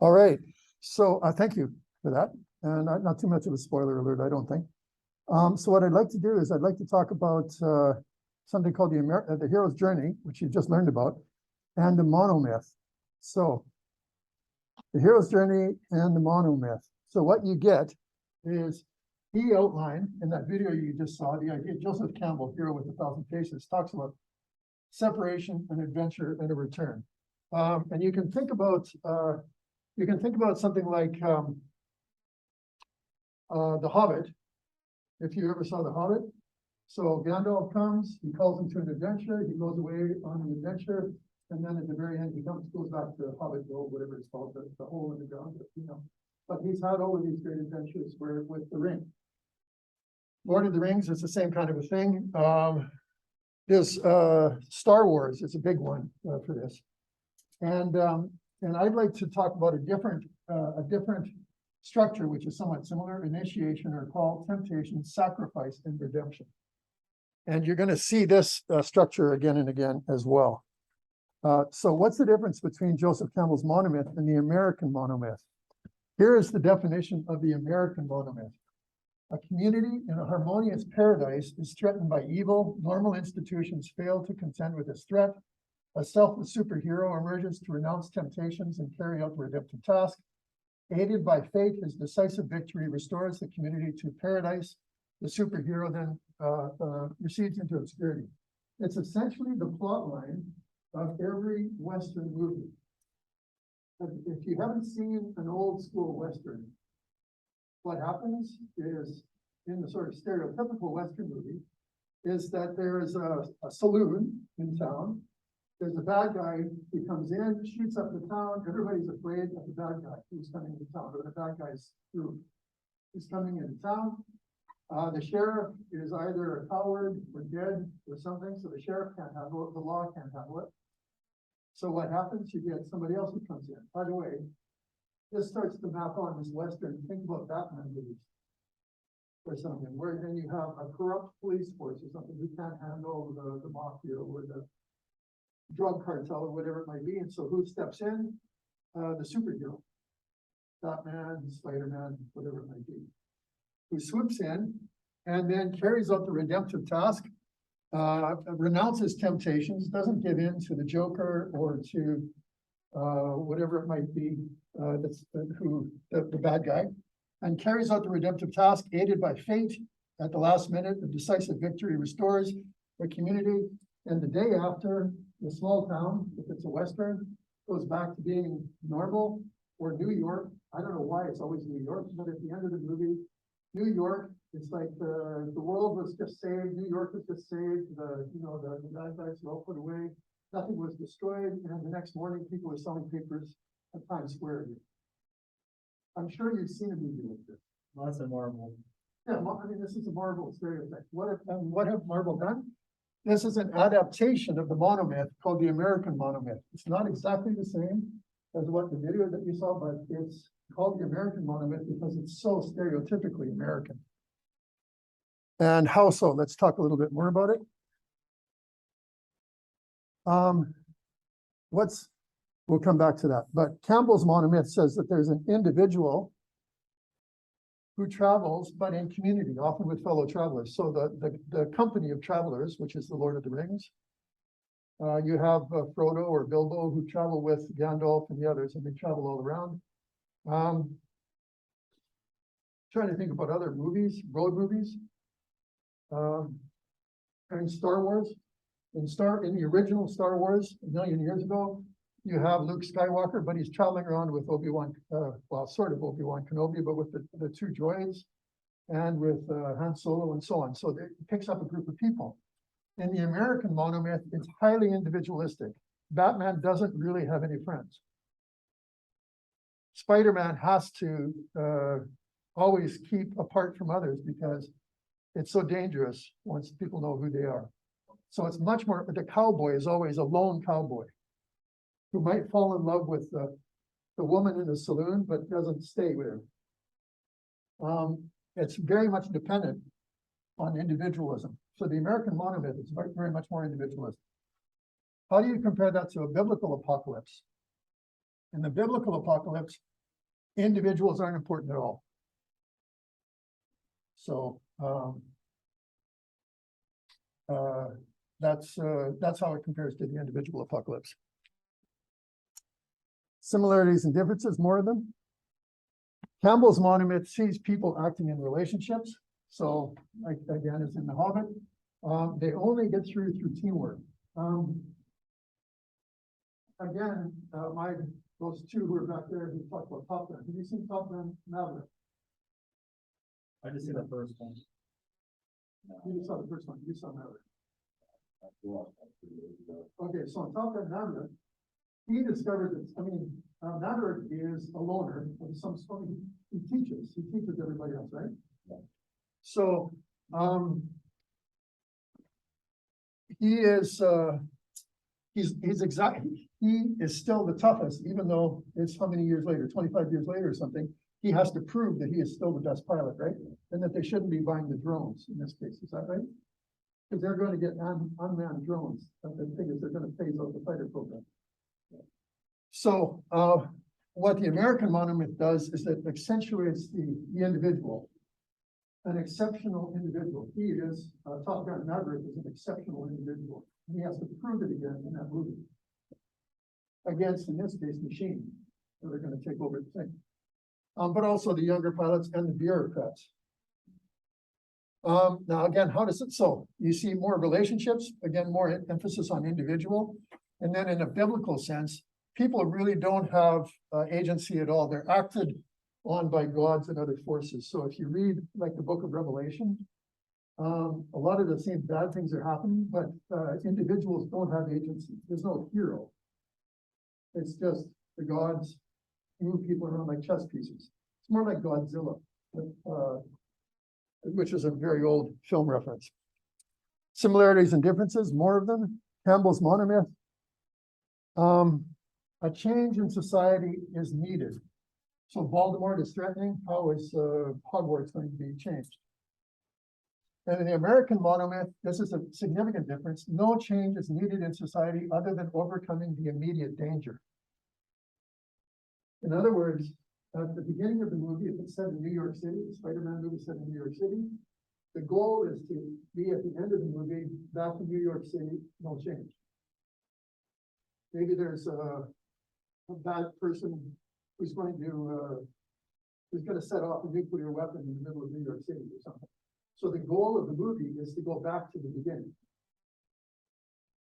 All right, so thank you for that, and not too much of a spoiler alert, I don't think. So what I'd like to do is I'd like to talk about something called the hero's journey, which you just learned about, and the monomyth. So the hero's journey and the monomyth. So what you get is he outlined in that video you just saw the idea. Joseph Campbell, Hero with 1,000 Faces, talks about separation, an adventure, and a return. And you can think about something like The Hobbit, if you ever saw The Hobbit. So Gandalf comes, he calls him to an adventure, he goes away on an adventure, and then at the very end, he goes back to Hobbit Road, whatever it's called, the hole in the ground, you know. But he's had all of these great adventures with the ring. Lord of the Rings is the same kind of a thing. There's Star Wars is a big one for this. And I'd like to talk about a different structure, which is somewhat similar: initiation or call, temptation, sacrifice, and redemption. And you're going to see this structure again and again as well. So what's the difference between Joseph Campbell's monomyth and the American monomyth? Here is the definition of the American monomyth. A community in a harmonious paradise is threatened by evil. Normal institutions fail to contend with this threat. A selfless superhero emerges to renounce temptations and carry out the redemptive task. Aided by fate, his decisive victory restores the community to paradise. The superhero then recedes into obscurity. It's essentially the plot line of every Western movie. If you haven't seen an old school Western, what happens is, in the sort of stereotypical Western movie, is that there is a saloon in town. There's a bad guy who comes in, shoots up the town. Everybody's afraid of the bad guy who's coming into town, or the bad guy's group. He's coming into town. The sheriff is either a coward or dead or something, so the sheriff can't handle it, the law can't handle it. So what happens? You get somebody else who comes in. By the way, this starts to map on this Western. Think about Batman movies or something, where then you have a corrupt police force or something who can't handle the mafia or the drug cartel or whatever it might be. And so who steps in? The superhero. Batman, Spider-Man, whatever it might be. Who swoops in and then carries out the redemptive task, renounces temptations, doesn't give in to the Joker or to whatever it might be, the bad guy, and carries out the redemptive task, aided by fate. At the last minute, the decisive victory restores the community, and the day after, the small town, if it's a Western, goes back to being normal, or New York. I don't know why it's always New York, but at the end of the movie, New York, it's like the world was just saved. New York was just saved. The bad guys were all put away. Nothing was destroyed. And the next morning, people were selling papers at Times Square again. I'm sure you've seen a movie like this. Lots of Marvel. Yeah, I mean, this is a Marvel stereotype. What have Marvel done? This is an adaptation of the monomyth called the American monomyth. It's not exactly the same as what the video that you saw, but it's called the American monomyth because it's so stereotypically American. And how so? Let's talk a little bit more about it. We'll come back to that. But Campbell's monomyth says that there's an individual who travels, but in community, often with fellow travelers. So the company of travelers, which is the Lord of the Rings, you have Frodo or Bilbo who travel with Gandalf and the others, and they travel all around. Trying to think about other movies, road movies. And Star Wars. In the original Star Wars, a million years ago, you have Luke Skywalker, but he's traveling around with Obi-Wan, well, sort of Obi-Wan Kenobi, but with the two droids and with Han Solo and so on. So it picks up a group of people. In the American monomyth, it's highly individualistic. Batman doesn't really have any friends. Spider-Man has to always keep apart from others because it's so dangerous once people know who they are. So it's much more, the cowboy is always a lone cowboy who might fall in love with the woman in the saloon, but doesn't stay with her. It's very much dependent on individualism. So the American monomyth is very much more individualistic. How do you compare that to a biblical apocalypse? In the biblical apocalypse, individuals aren't important at all. So that's how it compares to the individual apocalypse. Similarities and differences, more of them. Campbell's monument sees people acting in relationships. So, like again, as in The Hobbit, they only get through teamwork. Again, those two who are back there who talked about Top Gun. Have you seen Top Gun Maverick? I just see the first one. You saw the first one. You saw Maverick. Okay, so on Top Gun Maverick, he discovered that, Maverick is a loner of some sort. He teaches everybody else, right? Yeah. So, he is still the toughest, even though it's how many years later, 25 years later or something, he has to prove that he is still the best pilot, right? And that they shouldn't be buying the drones in this case, is that right? Because they're going to get unmanned drones. And the thing is, they're going to phase out the fighter program. So what the American monument does is it accentuates the individual, an exceptional individual. He is, Top Gun Maverick is an exceptional individual. And he has to prove it again in that movie. Against, in this case, machine. So they're going to take over the thing. But also the younger pilots and the bureaucrats. Now, again, how does it, so you see more relationships, again, more emphasis on individual. And then in a biblical sense, people really don't have agency at all. They're acted on by gods and other forces. So if you read like the book of Revelation, a lot of the same bad things are happening, but individuals don't have agency. There's no hero. It's just the gods move people around like chess pieces. It's more like Godzilla, which is a very old film reference. Similarities and differences, more of them. Campbell's monomyth. A change in society is needed. So Voldemort is threatening. How is Hogwarts going to be changed? And in the American monomyth, this is a significant difference. No change is needed in society other than overcoming the immediate danger. In other words, at the beginning of the movie, if it's set in New York City, the Spider-Man movie set in New York City, the goal is to be at the end of the movie back in New York City, no change. Maybe there's a bad person who's going to set off a nuclear weapon in the middle of New York City or something. So the goal of the movie is to go back to the beginning.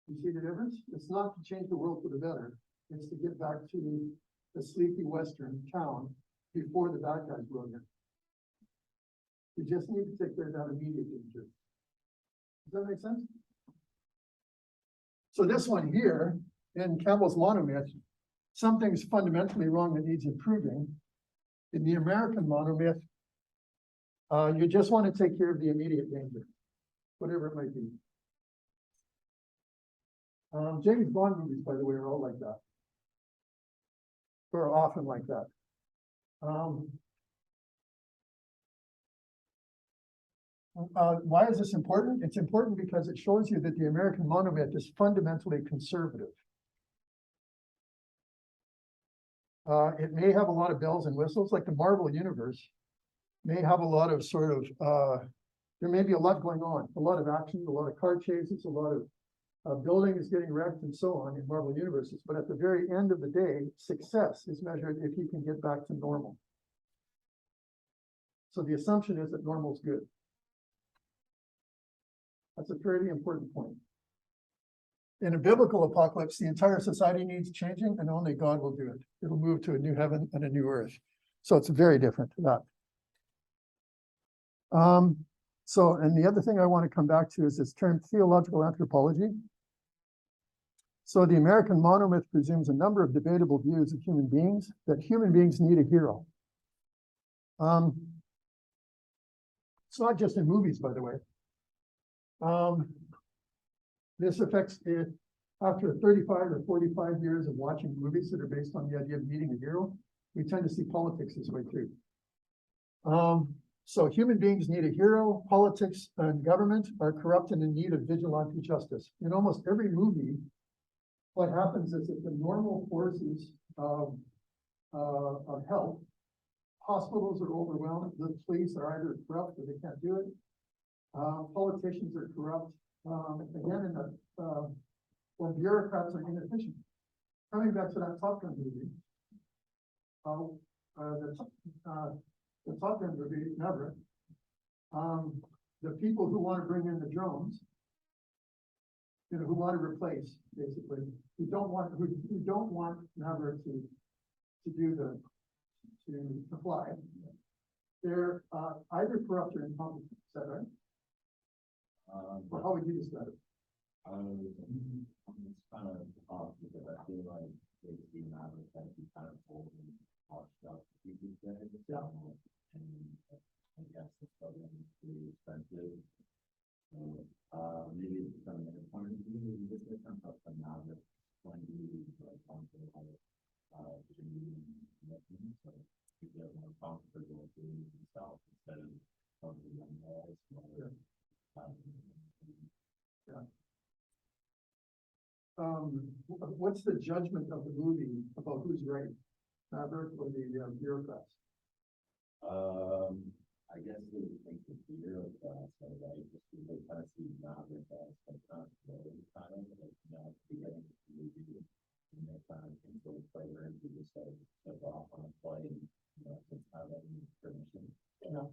You see the difference? It's not to change the world for the better. It's to get back to the sleepy Western town before the bad guys rode in. You just need to take care of that immediate danger. Does that make sense? So this one here, in Campbell's monomyth, something's fundamentally wrong that needs improving. In the American monomyth, you just want to take care of the immediate danger, whatever it might be. James Bond movies, by the way, are all like that. Or often like that. Why is this important? It's important because it shows you that the American monomyth is fundamentally conservative. It may have a lot of bells and whistles, like the Marvel universe may have a lot of sort of, there may be a lot going on, a lot of action, a lot of car chases, a lot of buildings getting wrecked and so on in Marvel universes. But at the very end of the day, success is measured if you can get back to normal. So the assumption is that normal is good. That's a pretty important point. In a biblical apocalypse, the entire society needs changing and only God will do it. It'll move to a new heaven and a new earth. So it's very different to that. And the other thing I want to come back to is this term theological anthropology. So the American monomyth presumes a number of debatable views of human beings, that human beings need a hero. It's not just in movies, by the way. This affects it after 35 or 45 years of watching movies that are based on the idea of needing a hero. We tend to see politics this way too. So human beings need a hero. Politics and government are corrupt and in need of vigilante justice. In almost every movie, what happens is that the normal forces of help. Hospitals are overwhelmed, the police are either corrupt or they can't do it. Politicians are corrupt, again, or bureaucrats are inefficient. Coming back to that Top Gun movie, the Top Gun movie, Maverick, the people who want to bring in the drones, who want to replace, basically, who don't want Maverick to fly, they're either corrupt or incompetent. Is that right? Or how would you describe it? It's kind of off because I feel like it's the Maverick that he kind of pulled and washed up people said. Yeah. And I guess the program is pretty expensive. So maybe from their point of view, it's different from the Maverick point of view, like something like so you get more comfortable doing themselves instead of something like that. What's the judgment of the movie about who's right, Maverick or the bureaucrats? I guess they would think the bureaucrats are right, just because they kind of see Maverick as kind of beginning of the movie, and they're kind of control player and just step off on a plane, since have any permission. Yeah.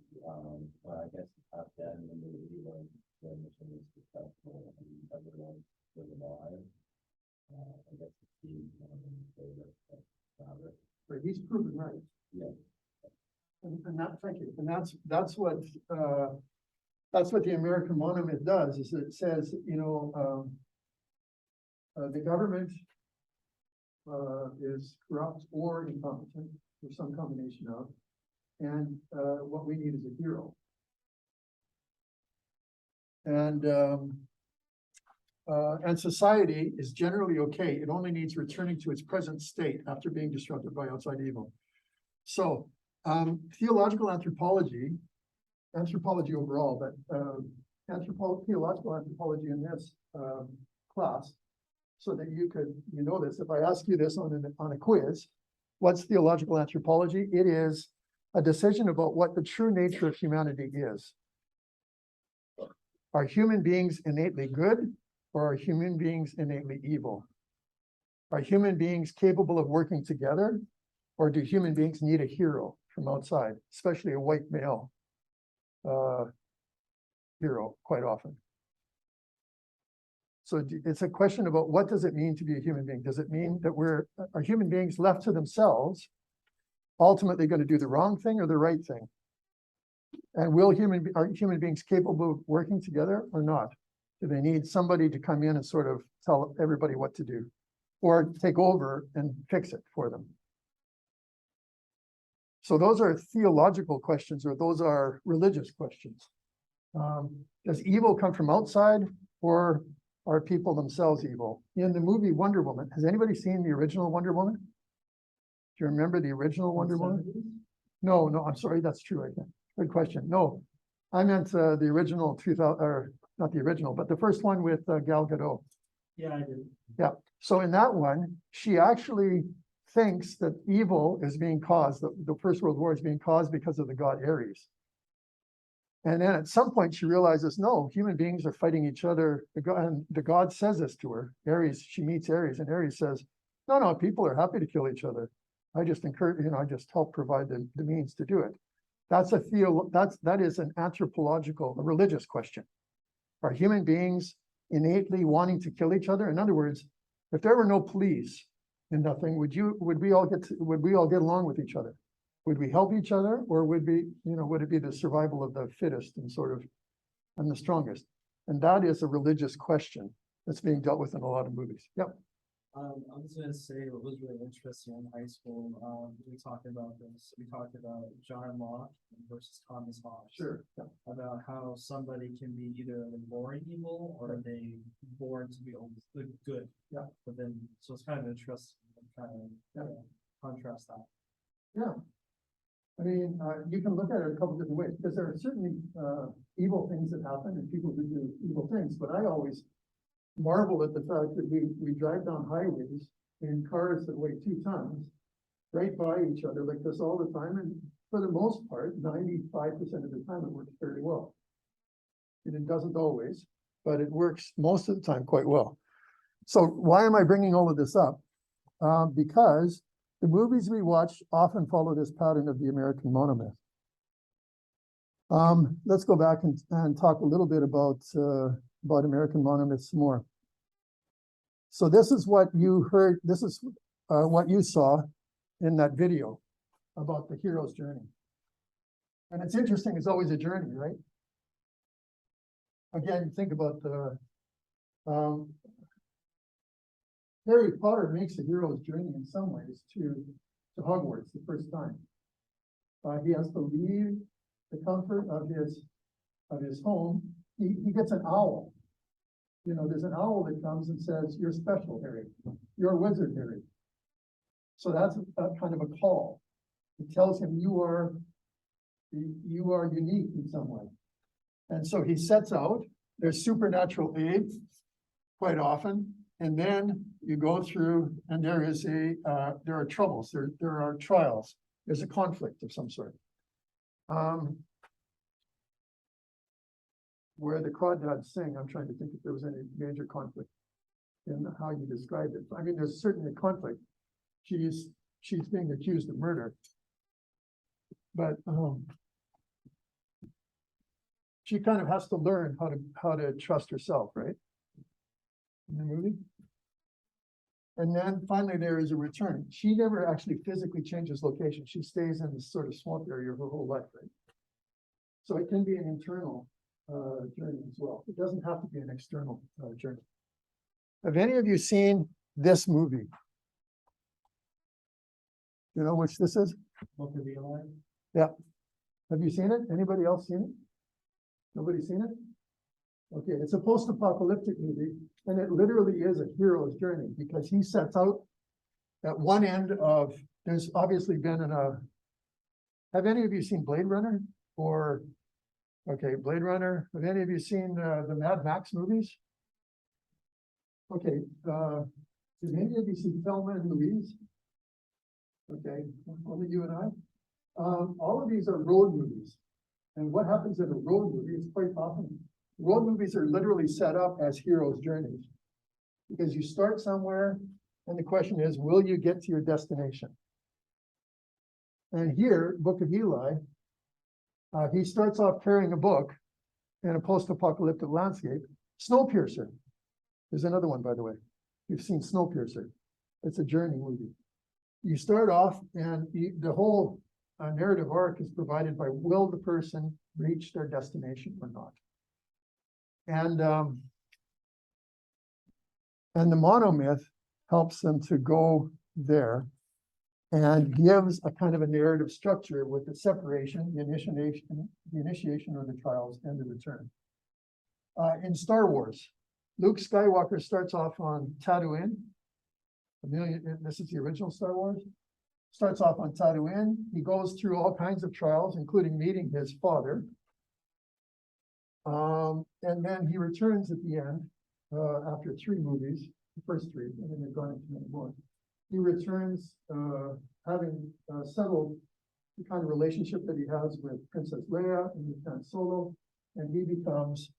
But I guess at the end of the movie, when the mission is successful and everyone's still alive, I guess the team favorite Maverick. Right, he's proven right. Yeah. And that, thank you. And that's what the American Monument does, is it says, the government is corrupt or incompetent, or some combination of, and what we need is a hero. And society is generally okay. It only needs returning to its present state after being disrupted by outside evil. So theological anthropology overall, but theological anthropology in this class, so that you know this. If I ask you this on a quiz, what's theological anthropology? It is a decision about what the true nature of humanity is. Are human beings innately good, or are human beings innately evil? Are human beings capable of working together, or do human beings need a hero from outside, especially a white male hero quite often? So it's a question about what does it mean to be a human being? Does it mean that are human beings left to themselves ultimately going to do the wrong thing or the right thing? And are human beings capable of working together or not? Do they need somebody to come in and sort of tell everybody what to do, or take over and fix it for them? So those are theological questions, or those are religious questions. Does evil come from outside, or are people themselves evil? In the movie Wonder Woman, has anybody seen the original Wonder Woman? Do you remember the original Wonder Woman? No, I'm sorry, that's true. Good question. No, I meant the original 2000, or not the original, but the first one with Gal Gadot. Yeah, I did. Yeah. So in that one, she actually thinks that evil is being caused, the First World War is being caused because of the god Ares. And then at some point she realizes, no, human beings are fighting each other. And the god says this to her. Ares, she meets Ares, and Ares says, no, people are happy to kill each other. I just encourage, I just help provide the means to do it. That is an anthropological, a religious question. Are human beings innately wanting to kill each other? In other words, if there were no police and nothing, would we all get along with each other? Would we help each other, or would it be the survival of the fittest and the strongest? And that is a religious question that's being dealt with in a lot of movies. Yep. I was going to say what was really interesting in high school. We talked about this. We talked about John Locke versus Thomas Hobbes. Sure. Yeah. About how somebody can be either born evil or they born to be good. Yeah. But then, so it's kind of interesting to kind of contrast that. Yeah. I mean, you can look at it a couple different ways, because there are certainly evil things that happen and people who do evil things. But I always marvel at the fact that we drive down highways in cars that weigh 2 tons, right by each other like this all the time, and for the most part, 95% of the time, it works fairly well. And it doesn't always, but it works most of the time quite well. So why am I bringing all of this up? Because the movies we watch often follow this pattern of the American monomyth. Let's go back and talk a little bit about American monomyths more. So this is what you heard, this is what you saw in that video about the hero's journey. And it's interesting, it's always a journey, right? Again, think about the Harry Potter makes a hero's journey in some ways to Hogwarts the first time. He has to leave the comfort of his home. He gets an owl. You know, there's an owl that comes and says, "You're special, Harry. You're a wizard, Harry." So that's a kind of a call. It tells him you are unique in some way. And so he sets out. There's supernatural aid quite often. And then you go through, and there are troubles, there are trials, there's a conflict of some sort. Where the crawdads sing, I'm trying to think if there was any major conflict in how you described it. I mean, there's certainly a conflict. She's being accused of murder, but she kind of has to learn how to trust herself, right? In the movie. And then finally there is a return. She never actually physically changes location. She stays in this sort of swamp area her whole life, right? So it can be an internal journey as well. It doesn't have to be an external journey. Have any of you seen this movie? You know which this is? Book of Eli. Yeah. Have you seen it? Anybody else seen it? Nobody seen it? Okay, it's a post-apocalyptic movie, and it literally is a hero's journey because he sets out at one end of, there's obviously been have any of you seen Blade Runner? Or, okay, Blade Runner. Have any of you seen the Mad Max movies? Okay, did any of you see Thelma and Louise? Okay, only you and I. All of these are road movies. And what happens in a road movie is quite often, road movies are literally set up as hero's journeys. Because you start somewhere, and the question is, will you get to your destination? And here, Book of Eli, he starts off carrying a book in a post-apocalyptic landscape. Snowpiercer. There's another one, by the way. You've seen Snowpiercer. It's a journey movie. You start off, and the whole narrative arc is provided by will the person reach their destination or not. And the monomyth helps them to go there and gives a kind of a narrative structure with the separation, the initiation or the trials and the return. In Star Wars, Luke Skywalker starts off on Tatooine. This is the original Star Wars. Starts off on Tatooine. He goes through all kinds of trials, including meeting his father. And then he returns at the end, after 3 movies, the first 3, and then they've gone into many more. He returns, having settled the kind of relationship that he has with Princess Leia and with Han Solo, and he becomes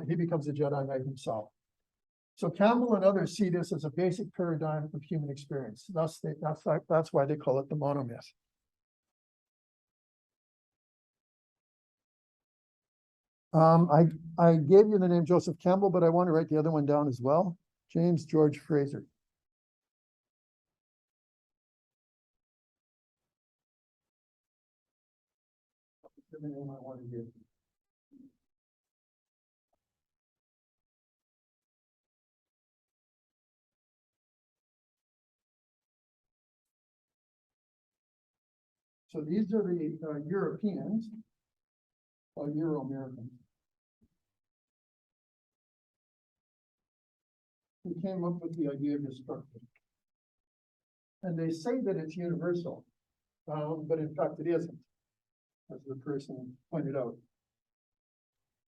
he becomes a Jedi Knight himself. So Campbell and others see this as a basic paradigm of human experience. That's why they call it the monomyth. I gave you the name Joseph Campbell, but I want to write the other one down as well. James George Fraser. That's the name I want to give. So these are the Europeans, or Euro-Americans, who came up with the idea of this structure. And they say that it's universal, but in fact it isn't, as the person pointed out.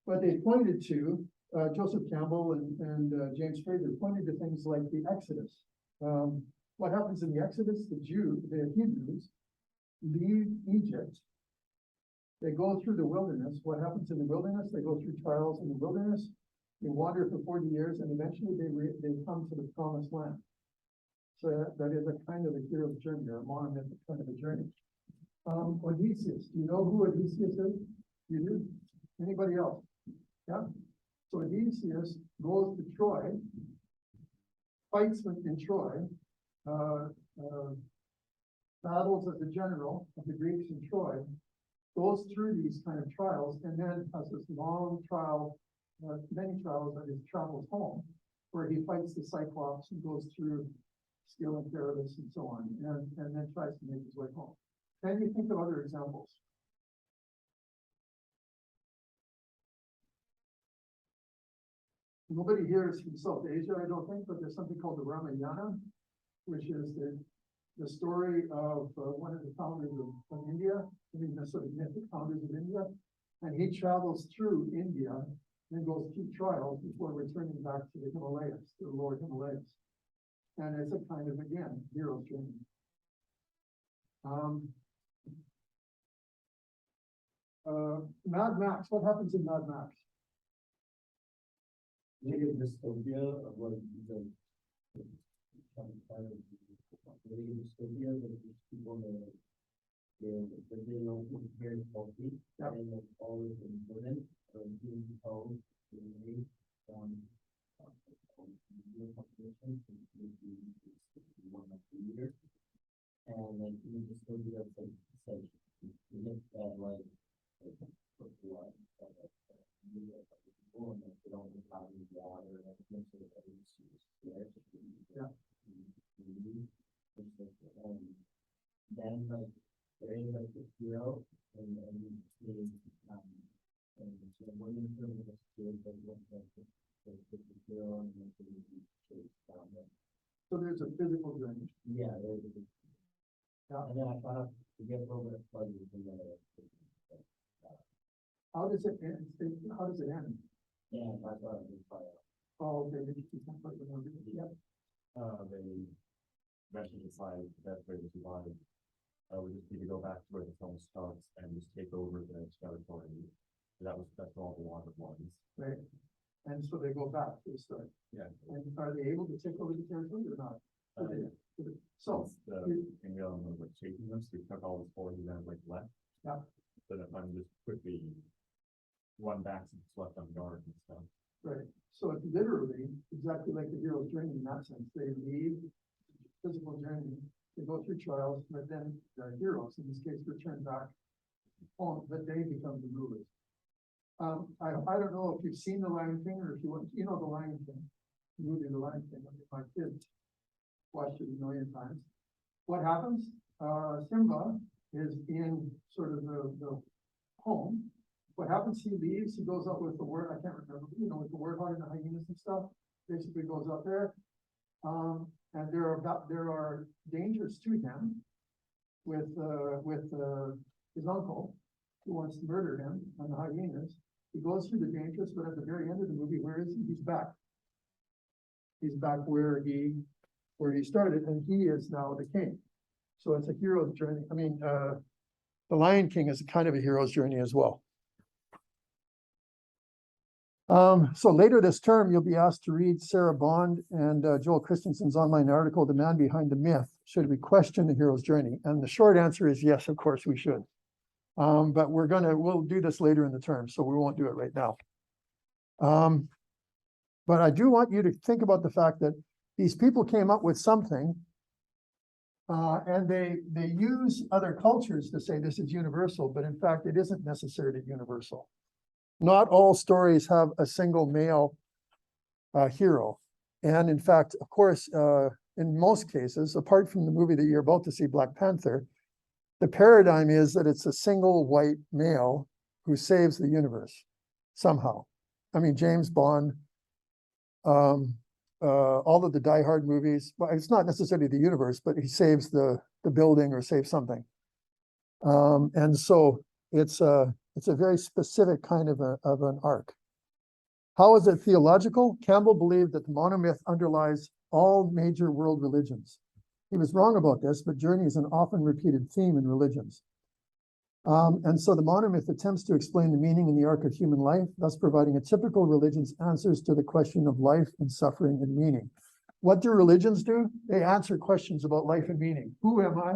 But they pointed to, Joseph Campbell and James Fraser pointed to things like the Exodus, what happens in the Exodus? The Hebrews leave Egypt. They go through the wilderness. What happens in the wilderness? They go through trials in the wilderness. They wander for 40 years, and eventually they come to the promised land. So that is a kind of a hero's journey, or a monomythic kind of a journey. Odysseus, do you know who Odysseus is? You do? Anybody else? Yeah? So Odysseus goes to Troy, fights in Troy, battles as a general of the Greeks in Troy, goes through these kind of trials, and then has this long trial, many trials that he travels home, where he fights the Cyclops and goes through Skill and Perilous and so on, and then tries to make his way home. Can you think of other examples? Nobody here is from South Asia, I don't think, but there's something called the Ramayana, which is the story of one of the founders of India, I mean, the sort of mythic founders of India, and he travels through India and goes through trials before returning back to the Himalayas, the lower Himalayas. And it's a kind of, again, hero's journey. Mad Max, what happens in Mad Max? Maybe a dystopia of what the dystopia that these people they don't look very healthy, and that's always important, being told to me one of the year, and like you just go to that like you get that like they don't have any water and make sure that yeah. Then like there is like the hero and so when you feel the skills that look like the hero and then down there. So there's a physical journey. Yeah, there's a yeah. And then I thought to get a little bit of pleasure from the how does it end? How does it end? yeah, I thought it was fire. Oh, okay, you can't quite remember. Yeah. They eventually decided the best way to survive would just be to go back to where the film starts and just take over the territory. That's all the water was. Right. And so they go back to the start. Yeah. And are they able to take over the territory or not? So the thing was like shaking them, so we took all the spoils and then like left. Yeah. But if I'm just quickly one back since left on guard and stuff. right. So it's literally exactly like the hero's journey in that sense. They leave physical journey, they go through trials, but then the heroes, in this case, return back home, but they become the rulers. I don't know if you've seen The Lion King, or if you want, you know, The Lion King, the movie The Lion King. My kids watched it a million times. What happens? Simba is in sort of the home. What happens? He leaves, he goes up with the word, I can't remember, you know, with the warthog and the hyenas and stuff, basically goes up there. And there are dangers to him with his uncle, who wants to murder him, and the hyenas. He goes through the dangers, but at the very end of the movie, where is he? He's back. He's back where he started, and he is now the king. So it's a hero's journey. I mean, The Lion King is kind of a hero's journey as well. So later this term, you'll be asked to read Sarah Bond and Joel Christensen's online article, The Man Behind the Myth, Should We Question the Hero's Journey? And the short answer is yes, of course we should. But we'll do this later in the term, so we won't do it right now. But I do want you to think about the fact that these people came up with something, and they use other cultures to say this is universal, but in fact, it isn't necessarily universal. Not all stories have a single male hero. And in fact, of course, in most cases, apart from the movie that you're about to see, Black Panther, the paradigm is that it's a single white male who saves the universe somehow. I mean, James Bond, all of the Die Hard movies, well, it's not necessarily the universe, but he saves the building or saves something. And so it's a very specific kind of an arc. How is it theological? Campbell believed that the monomyth underlies all major world religions. He was wrong about this, but journey is an often repeated theme in religions. And so the monomyth attempts to explain the meaning and the arc of human life, thus providing a typical religion's answers to the question of life and suffering and meaning. What do religions do? They answer questions about life and meaning. Who am I?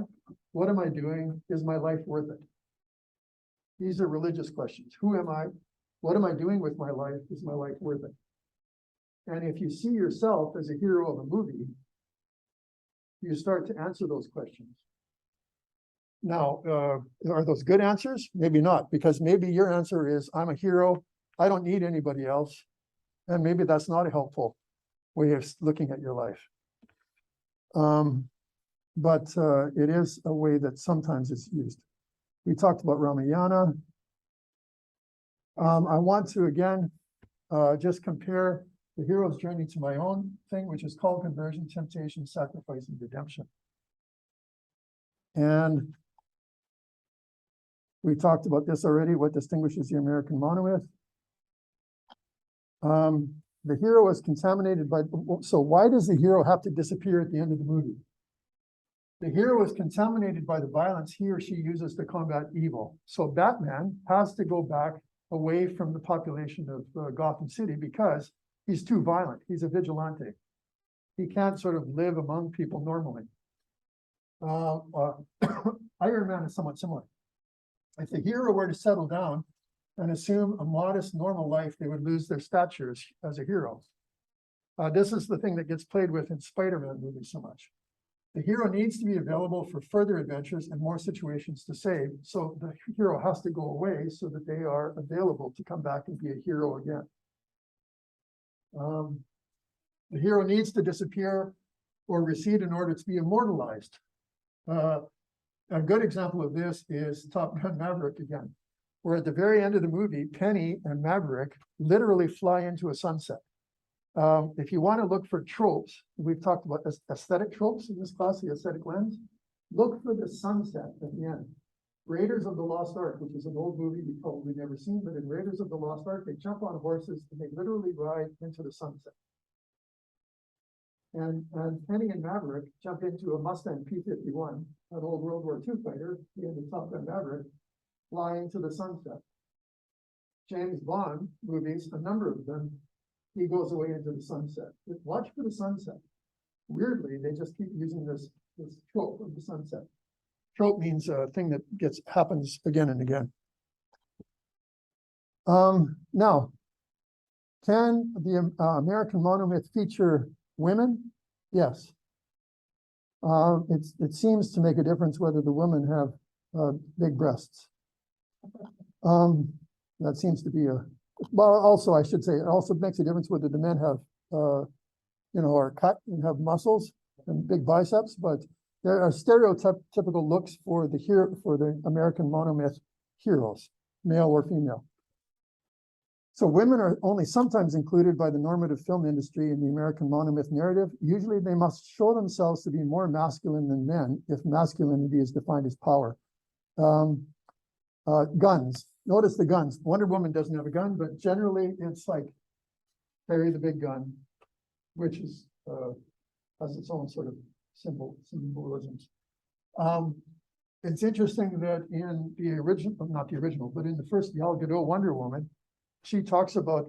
What am I doing? Is my life worth it? These are religious questions. Who am I? What am I doing with my life? Is my life worth it? And if you see yourself as a hero of a movie, you start to answer those questions. Now, are those good answers? Maybe not, because maybe your answer is, I'm a hero. I don't need anybody else. And maybe that's not a helpful way of looking at your life. But it is a way that sometimes it's used. We talked about Ramayana. I want to, again, just compare the hero's journey to my own thing, which is called conversion, temptation, sacrifice, and redemption. And we talked about this already, what distinguishes the American monomyth. The hero is contaminated by, so why does the hero have to disappear at the end of the movie? The hero is contaminated by the violence he or she uses to combat evil. So Batman has to go back away from the population of Gotham City because he's too violent. He's a vigilante. He can't sort of live among people normally. Iron Man is somewhat similar. If the hero were to settle down and assume a modest, normal life, they would lose their stature as a hero. This is the thing that gets played with in Spider-Man movies so much. The hero needs to be available for further adventures and more situations to save. So the hero has to go away so that they are available to come back and be a hero again. The hero needs to disappear or recede in order to be immortalized. A good example of this is Top Gun Maverick again, where at the very end of the movie, Penny and Maverick literally fly into a sunset. If you want to look for tropes, we've talked about aesthetic tropes in this class, the aesthetic lens. Look for the sunset at the end. Raiders of the Lost Ark, which is an old movie you've probably never seen, but in Raiders of the Lost Ark, they jump on horses and they literally ride into the sunset. And Penny and Maverick jump into a Mustang P-51, an old World War II fighter, in the Top Gun Maverick, fly into the sunset. James Bond movies, a number of them, he goes away into the sunset. But watch for the sunset. Weirdly, they just keep using this trope of the sunset. Trope means a thing that happens again and again. Now, can the American monomyth feature women? Yes. It seems to make a difference whether the women have big breasts. That seems to be well, also, I should say, it also makes a difference whether the men have, are cut and have muscles and big biceps, but there are stereotypical looks for the American monomyth heroes, male or female. So women are only sometimes included by the normative film industry in the American monomyth narrative. Usually they must show themselves to be more masculine than men if masculinity is defined as power. Guns. Notice the guns. Wonder Woman doesn't have a gun, but generally it's like carry the big gun, which is has its own sort of symbolisms. It's interesting that in the original, not the original, but in the first Gal Gadot Wonder Woman, she talks about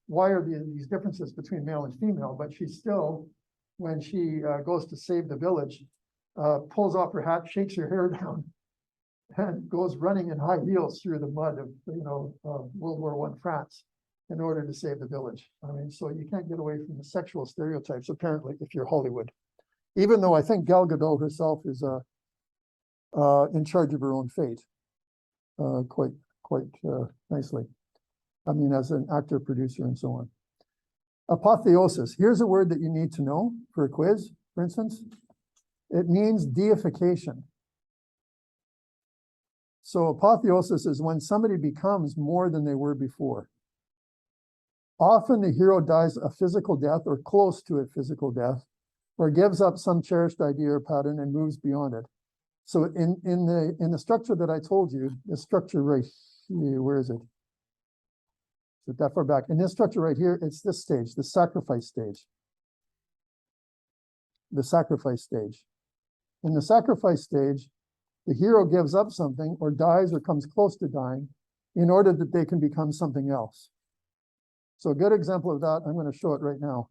why are these differences between male and female, but she still, when she goes to save the village, pulls off her hat, shakes her hair down, and goes running in high heels through the mud of World War I France in order to save the village. I mean, so you can't get away from the sexual stereotypes, apparently, if you're Hollywood. Even though I think Gal Gadot herself is in charge of her own fate, quite nicely. I mean, as an actor, producer, and so on. Apotheosis. Here's a word that you need to know for a quiz, for instance. It means deification. So apotheosis is when somebody becomes more than they were before. Often the hero dies a physical death or close to a physical death, or gives up some cherished idea or pattern and moves beyond it. So in the structure that I told you, the structure right here, where is it? Is it that far back? In this structure right here, it's this stage, the sacrifice stage. The sacrifice stage. In the sacrifice stage, the hero gives up something or dies or comes close to dying in order that they can become something else. So a good example of that, I'm going to show it right now.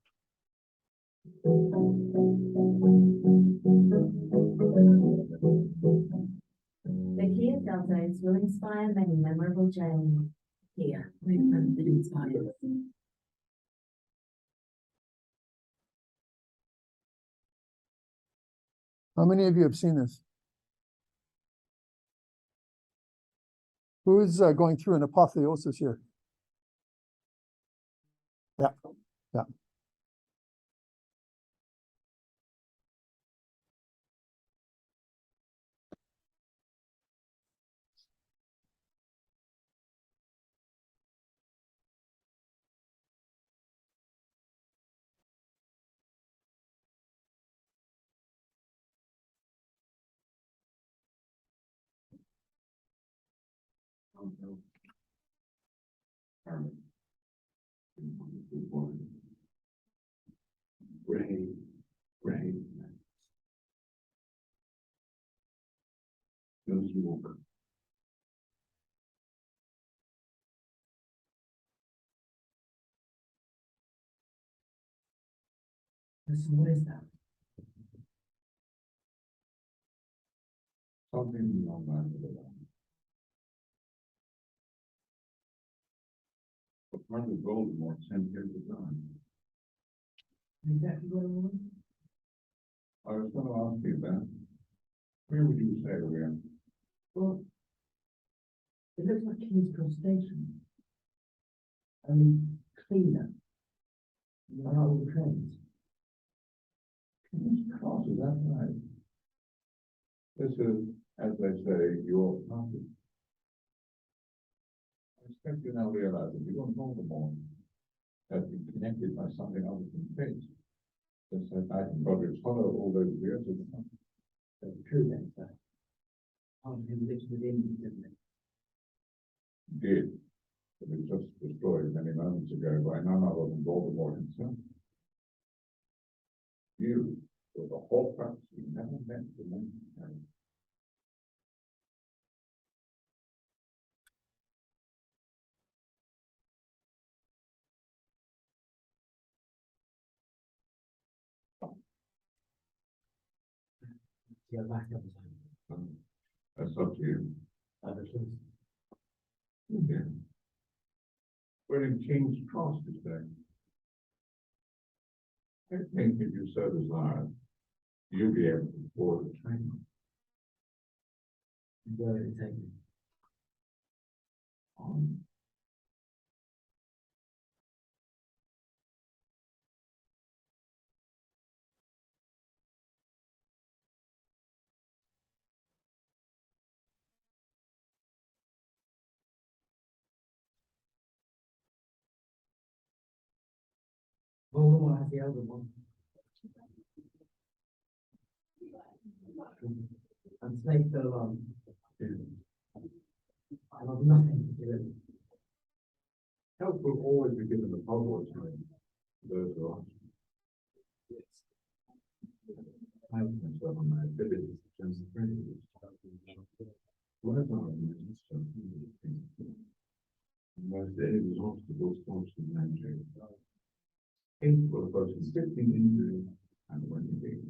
The Kia Deltas will inspire many memorable journeys. Here, movement that inspires. How many of you have seen this? Who's going through an apotheosis here? Yeah, yeah. Ray. Those walk. What is that? Something beyond that. But part of the goal is more 10 years of time. Exactly what I want. I was going to ask you that. Where would you say we are? Well, it looks like King's Cross Station. Only cleaner. Like all the trains. King's Cross, is that right? This is, as they say, your party. I expect you now realize that you don't know the morning has been connected by something other than fate. Just like I can probably follow all those years of the company. That's true, then, sir. Part of him lives within me, doesn't it? Did, but it was just destroyed many moments ago by none other than Baltimore himself. You were the whole facts you never meant to mention. Yeah, back up That's up to you. Yeah. We're in King's Cross today. I think if you so desire, you'll be able to board the train. Where would it take me? Voldemort has the other one. And Snape still alone. I have nothing to do with it. Help will always be given the Hogwarts train to those who ask. I have myself on my abilities to change the friendly. Whatever I mean, so most any obstacles forced to manage. Capable of both inflicting injury and winning gain.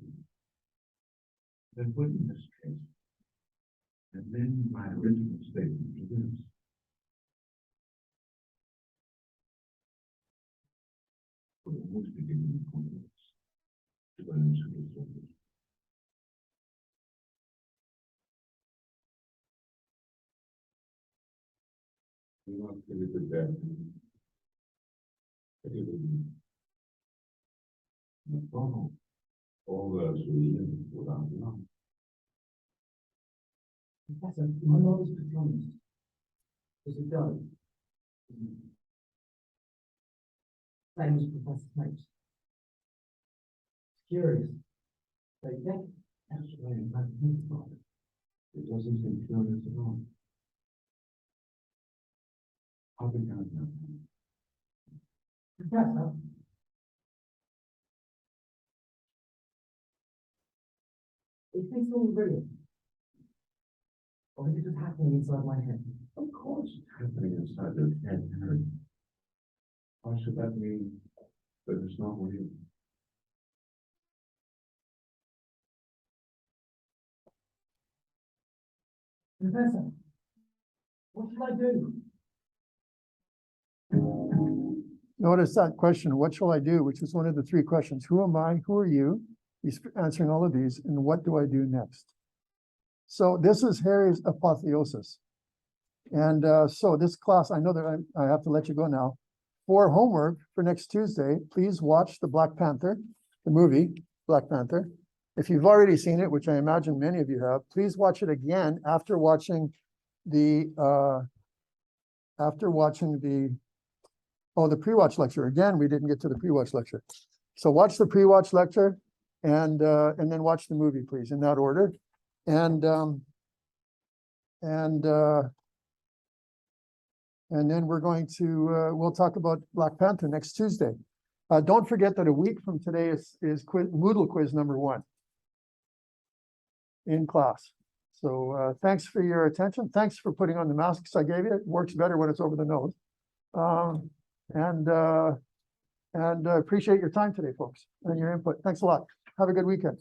Then winning this case, and then my original statement to this. Will always be given the confidence to those who deserve it. We want to live with that. It will be. Follow all those who live without love. Professor, my knowledge is promised. Is it done? Same as Professor Snape. Curious. So that actually magnified. It doesn't seem curious at all. I'll be kind now. Professor, Is this all real? Or is it just happening inside my head? Of course, it's happening inside your head, Harry. Why should that mean that it's not real? Professor, what should I do? Notice that question, what shall I do? Which is one of the three questions. Who am I? Who are you? He's answering all of these. And what do I do next? So this is Harry's apotheosis. And so this class, I know that I have to let you go now. For homework for next Tuesday, please watch the Black Panther, the movie Black Panther. If you've already seen it, which I imagine many of you have, please watch it again after watching the pre-watch lecture. Again, we didn't get to the pre-watch lecture. So watch the pre-watch lecture and then watch the movie, please, in that order. And then we're going to, we'll talk about Black Panther next Tuesday. Don't forget that a week from today is Moodle quiz number 1 in class. So thanks for your attention. Thanks for putting on the masks I gave you. It works better when it's over the nose. And appreciate your time today, folks, and your input. Thanks a lot. Have a good weekend.